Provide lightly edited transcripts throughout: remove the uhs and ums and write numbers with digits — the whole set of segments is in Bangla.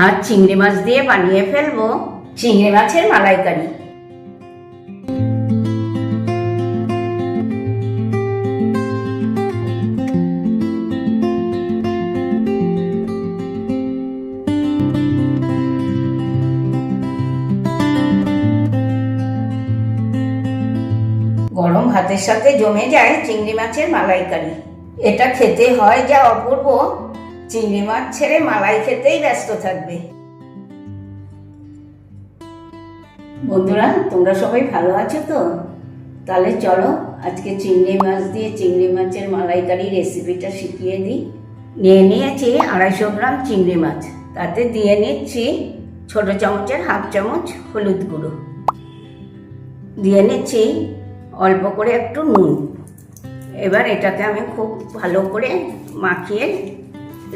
আজ চিংড়ি মাছ দিয়ে বানিয়ে ফেলবো চিংড়ি মাছের মালাইকারি। গরম ভাতের সাথে জমে যায় চিংড়ি মাছের মালাইকারি। এটা খেতে হয় যা অপূর্ব, চিংড়ি মাছ ছেড়ে মালাই খেতেই ব্যস্ত থাকবে। বন্ধুরা, তোমরা সবাই ভালো আছো তো? তাহলে চলো আজকে চিংড়ি মাছ দিয়ে চিংড়ি মাছের মালাইকারি রেসিপিটা শিখিয়ে দিই। নিয়ে নিয়েছি 250 গ্রাম চিংড়ি মাছ, তাতে দিয়ে নিচ্ছি ছোট চামচের হাফ চামচ হলুদ গুঁড়ো, দিয়ে নিচ্ছি অল্প করে একটু নুন। এবার এটাকে আমি খুব ভালো করে মাখিয়ে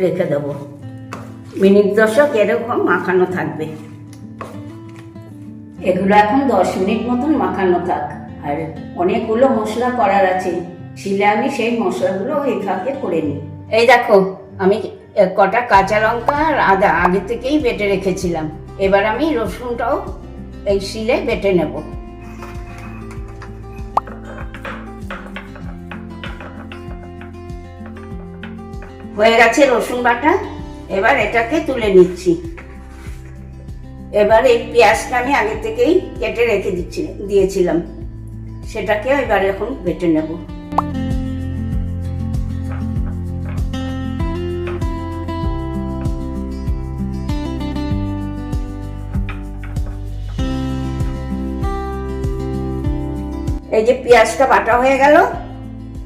রেখে দেবো, মিনিট 10 এরকম মাখানো থাকবে। এগুলো এখন 10 মিনিট মতন মাখানো থাক। আর অনেকগুলো মশলা করার আছে, শিলে আমি সেই মশলাগুলো এই ফাঁকে করে নিই। এই দেখো, আমি কটা কাঁচা লঙ্কা আর আদা আগে থেকেই বেটে রেখেছিলাম। এবার আমি রসুনটাও এই শিলে বেটে নেব। হয়ে গেছে রসুন বাটা, এবার এটাকে তুলে নিচ্ছি। এবার এই পেঁয়াজটা আমি আগে থেকেই কেটে রেখে দিয়েছিলাম, সেটাকে এবার এখন বেটে নেব। এই যে পেঁয়াজটা বাটা হয়ে গেল,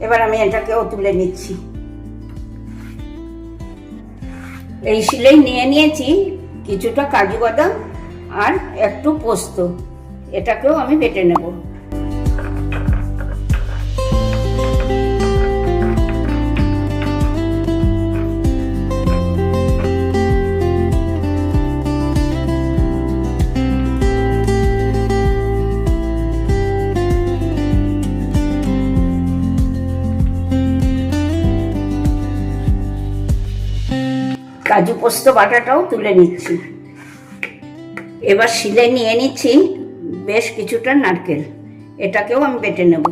এবার আমি এটাকেও তুলে নিচ্ছি। এই শিলেই নিয়ে নিয়েছি কিছুটা কাজু বাদাম আর একটু পোস্ত, এটাকেও আমি বেটে নেব। কাজু পোস্ত বাটাটাও তুলে নিচ্ছি। এবার শিলে নিয়ে নিচ্ছি বেশ কিছুটা নারকেল, এটাকেও আমি বেটে নেব।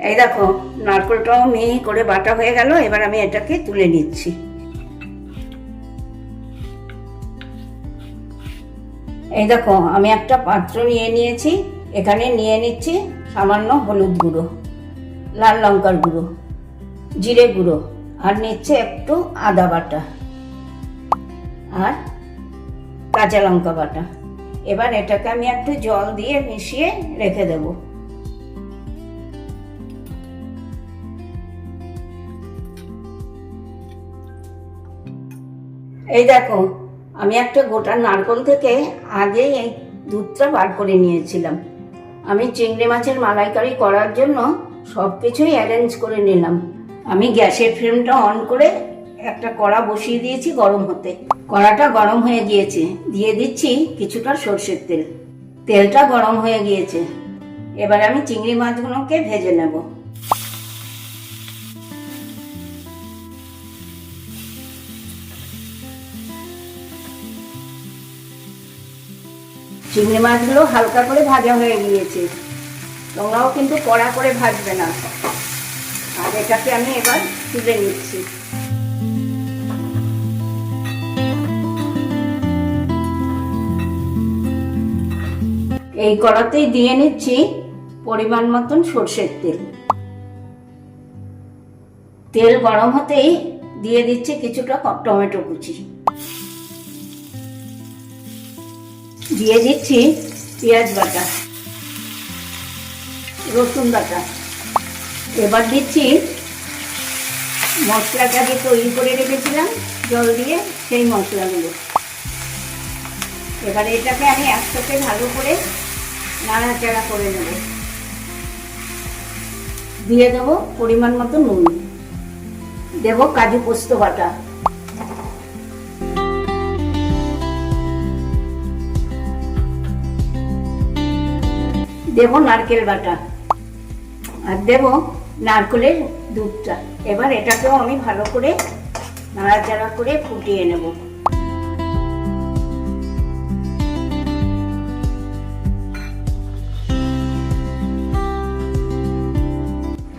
এই দেখো, নারকেলটাও মিহি করে বাটা হয়ে গেল। এবার আমি এটাকে তুলে নিচ্ছি। এই দেখো, আমি একটা পাত্র নিয়ে নিয়েছি, এখানে নিয়ে নিচ্ছি সামান্য হলুদ গুঁড়ো, লাল লঙ্কার গুঁড়ো, জিরে গুঁড়ো, আর নিচ্ছে একটু আদা বাটা আর কাঁচা লঙ্কা বাটা। এবার এটাকে আমি একটু জল দিয়ে মিশিয়ে রেখে দেব। এই দেখো, আমি একটা গোটা নারকেল থেকে আগেই এই দুধটা বার করে নিয়েছিলাম। আমি চিংড়ি মাছের মালাইকারি করার জন্য সব কিছুই অ্যারেঞ্জ করে নিলাম। আমি গ্যাসের ফ্লেমটা অন করে একটা কড়া বসিয়ে দিয়েছি গরম হতে। কড়াটা গরম হয়ে গিয়েছে, দিয়ে দিচ্ছি কিছুটা সর্ষের তেল। তেলটা গরম হয়ে গিয়েছে, এবার আমি চিংড়ি মাছগুলোকে ভেজে নেব। চিংড়ি মাছগুলো হালকা করে ভাজা হয়ে গিয়েছে, তোমরাও কিন্তু কড়া করে ভাজবে না। আর এটাকে আমি এবার তুলে নিচ্ছি। এই কড়াতেই দিয়ে নিচ্ছি পরিমাণ মতন সর্ষের তেল। তেল গরম হতেই দিয়ে দিচ্ছি কিছুটা টমেটো কুচি, দিয়ে দিচ্ছি পেঁয়াজ বাটা, রসুন বাটা। এবার দিচ্ছি মশলাটা যে তৈরি করে রেখেছিলাম জল দিয়ে, সেই মশলাগুলো। এবার এটাকে আমি একসাথে ভালো করে নাড়াচাড়া করে নেব। দিয়ে দেবো পরিমাণ মতো নুন, দেব কাজু পোস্ত বাটা, দেবো নারকেল বাটা আর দেবো নারকেলের দুধটা। এবার এটাকেও আমি ভালো করে নাড়াচাড়া করে ফুটিয়ে নেব।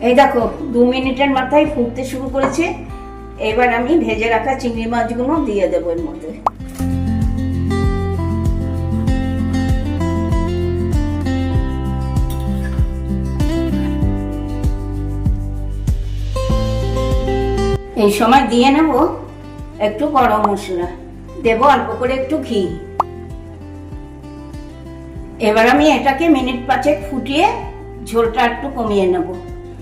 এই দেখো 2 মিনিটের মাথায় ফুটতে শুরু করেছে। এবার আমি ভেজে রাখা চিংড়ি মাছগুলো দিয়ে দেবো এর মধ্যে। এই সময় দিয়ে নেব একটু গরম মশলা, দেব অল্প করে একটু ঘি। এবার আমি এটাকে মিনিট 5 ফুটিয়ে ঝোলটা একটু কমিয়ে নেব,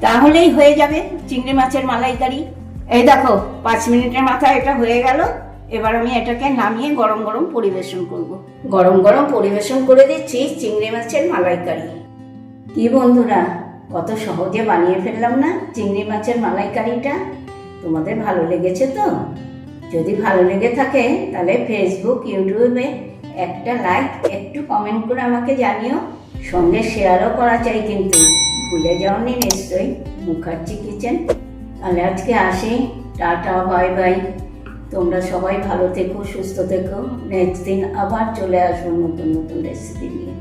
তাহলেই হয়ে যাবে চিংড়ি মাছের মালাইকারি। এই দেখো 5 মিনিটের মাথায় এটা হয়ে গেল। এবার আমি এটাকে নামিয়ে গরম গরম পরিবেশন করব। গরম গরম পরিবেশন করে দিচ্ছি চিংড়ি মাছের মালাইকারি। কি বন্ধুরা, কত সহজে বানিয়ে ফেললাম না চিংড়ি মাছের মালাইকারিটা? তোমাদের ভালো লেগেছে তো? যদি ভালো লেগে থাকে তাহলে ফেসবুক, ইউটিউবে একটা লাইক, একটু কমেন্ট করে আমাকে জানিও। সঙ্গে শেয়ারও করা চাই, কিন্তু ভুলে যাওনি নিশ্চয়ই মুখার্জি কিচেন। তাহলে আজকে আসি, টাটা, বাই বাই। তোমরা সবাই ভালো থেকো, সুস্থ থেকো। নেক্সট দিন আবার চলে আসবো নতুন নতুন রেসিপি নিয়ে।